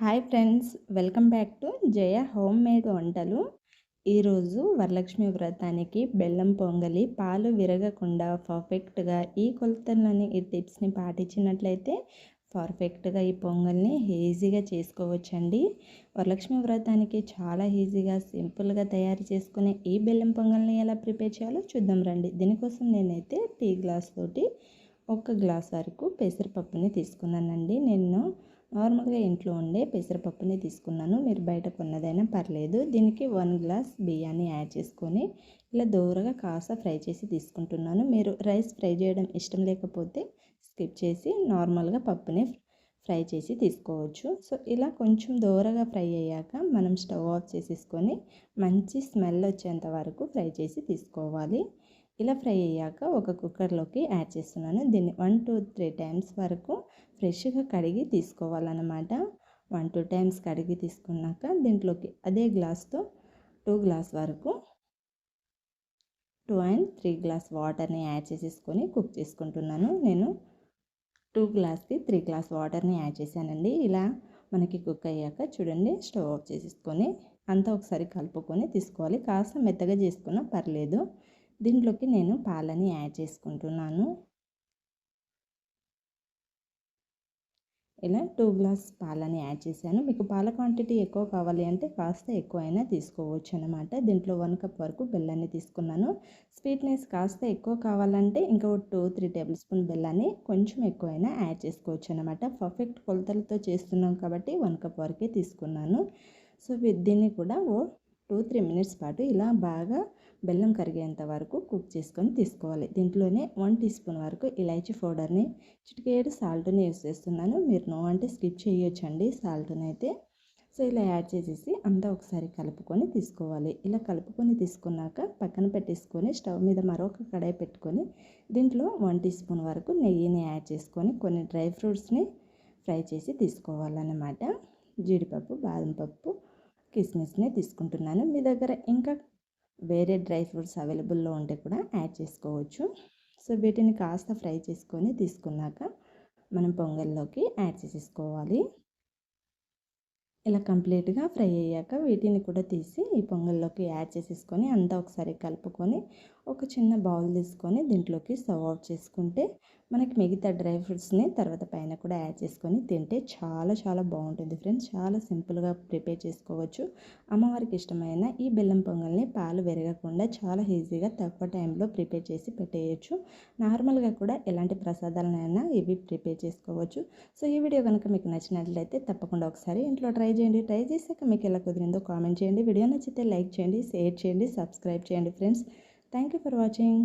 Hi friends, welcome back to Jaya home made వంటలు. ఈరోజు వరలక్ష్మి వ్రతానికి బెల్లం పొంగలి పాలు విరగకుండా పర్ఫెక్ట్గా ఈ కొలతలని ఈ టిప్స్ని పాటించినట్లయితే పర్ఫెక్ట్గా ఈ పొంగల్ని ఈజీగా చేసుకోవచ్చండి. వరలక్ష్మి వ్రతానికి చాలా ఈజీగా సింపుల్గా తయారు చేసుకునే ఈ బెల్లం పొంగల్ని ఎలా ప్రిపేర్ చేయాలో చూద్దాం రండి. దీనికోసం నేనైతే టీ గ్లాస్ తోటి 1 గ్లాస్ వరకు పెసరపప్పుని తీసుకున్నానండి. నేను నార్మల్గా ఇంట్లో ఉండే పెసరపప్పుని తీసుకున్నాను. మీరు బయట కొన్నదైనా పర్లేదు. దీనికి 1 గ్లాస్ బియ్యాన్ని యాడ్ చేసుకొని ఇలా దోరగా కాస్త ఫ్రై చేసి తీసుకుంటున్నాను. మీరు రైస్ ఫ్రై చేయడం ఇష్టం లేకపోతే స్కిప్ చేసి నార్మల్గా పప్పుని ఫ్రై చేసి తీసుకోవచ్చు. సో ఇలా కొంచెం దోరగా ఫ్రై అయ్యాక మనం స్టవ్ ఆఫ్ చేసేసుకొని మంచి స్మెల్ వచ్చేంత వరకు ఫ్రై చేసి తీసుకోవాలి. ఇలా ఫ్రై అయ్యాక ఒక కుక్కర్లోకి యాడ్ చేస్తున్నాను. దీన్ని 1 to 3 టైమ్స్ వరకు ఫ్రెష్గా కడిగి తీసుకోవాలన్నమాట. 1 to 2 టైమ్స్ కడిగి తీసుకున్నాక దీంట్లోకి అదే గ్లాస్తో 2 గ్లాస్ వరకు 2 and 3 గ్లాస్ వాటర్ని యాడ్ చేసేసుకొని కుక్ చేసుకుంటున్నాను. నేను 2 గ్లాస్కి 3 గ్లాస్ వాటర్ని యాడ్ చేశానండి. ఇలా మనకి కుక్ అయ్యాక చూడండి, స్టవ్ ఆఫ్ చేసేసుకొని అంతా ఒకసారి కలుపుకొని తీసుకోవాలి. కాస్త మెత్తగా చేసుకున్నా పర్లేదు. దీంట్లోకి నేను పాలని యాడ్ చేసుకుంటున్నాను. ఇలా 2 గ్లాస్ పాలని యాడ్ చేశాను. మీకు పాల క్వాంటిటీ ఎక్కువ కావాలి అంటే కాస్త ఎక్కువైనా తీసుకోవచ్చు అన్నమాట. దీంట్లో 1 కప్ వరకు బెల్లాన్ని తీసుకున్నాను. స్వీట్నెస్ కాస్త ఎక్కువ కావాలంటే ఇంకా 2-3 టేబుల్ స్పూన్ బెల్లాన్ని కొంచెం ఎక్కువైనా యాడ్ చేసుకోవచ్చు అన్నమాట. పర్ఫెక్ట్ కొలతలతో చేస్తున్నాం కాబట్టి 1 కప్ వరకే తీసుకున్నాను. సో దీన్ని కూడా 2-3 మినిట్స్ పాటు ఇలా బాగా బెల్లం కరిగేంత వరకు కుక్ చేసుకొని తీసుకోవాలి. దీంట్లోనే 1 టీ స్పూన్ వరకు ఇలాచీ పౌడర్ని, చిటికెడు సాల్ట్ని యూస్ చేస్తున్నాను. మీరు నో అంటే స్కిప్ చేయొచ్చండి సాల్ట్ని అయితే. సో ఇలా యాడ్ చేసేసి అంతా ఒకసారి కలుపుకొని తీసుకోవాలి. ఇలా కలుపుకొని తీసుకున్నాక పక్కన పెట్టేసుకొని స్టవ్ మీద మరొక కడాయి పెట్టుకొని దీంట్లో 1 టీ స్పూన్ వరకు నెయ్యిని యాడ్ చేసుకొని కొన్ని డ్రై ఫ్రూట్స్ని ఫ్రై చేసి తీసుకోవాలన్నమాట. జీడిపప్పు, బాదం పప్పు, కిస్మిస్ని తీసుకుంటున్నాను. మీ దగ్గర ఇంకా వేరే డ్రై ఫ్రూట్స్ అవైలబుల్లో ఉంటే కూడా యాడ్ చేసుకోవచ్చు. సో వీటిని కాస్త ఫ్రై చేసుకొని తీసుకున్నాక మనం పొంగల్లోకి యాడ్ చేసేసుకోవాలి. ఇలా కంప్లీట్గా ఫ్రై అయ్యాక వీటిని కూడా తీసి ఈ పొంగల్లోకి యాడ్ చేసేసుకొని అంతా ఒకసారి కలుపుకొని ఒక చిన్న బౌల్ తీసుకొని దీంట్లోకి సర్వ్ అవుట్ చేసుకుంటే మనకి మిగతా డ్రై ఫ్రూట్స్ని తర్వాత పైన కూడా యాడ్ చేసుకొని తింటే చాలా చాలా బాగుంటుంది ఫ్రెండ్స్. చాలా సింపుల్గా ప్రిపేర్ చేసుకోవచ్చు. అమ్మవారికి ఇష్టమైన ఈ బెల్లం పొంగల్ని పాలు విరగకుండా చాలా ఈజీగా తక్కువ టైంలో ప్రిపేర్ చేసి పెట్టేయచ్చు. నార్మల్గా కూడా ఎలాంటి ప్రసాదాలనైనా ఇవి ప్రిపేర్ చేసుకోవచ్చు. సో ఈ వీడియో కనుక మీకు నచ్చినట్లయితే తప్పకుండా ఒకసారి ఇంట్లో ట్రై చేయండి. ట్రై చేశాక మీకు ఎలా కుదిరిందో కామెంట్ చేయండి. వీడియో నచ్చితే లైక్ చేయండి, షేర్ చేయండి, సబ్స్క్రైబ్ చేయండి friends. Thank you for watching.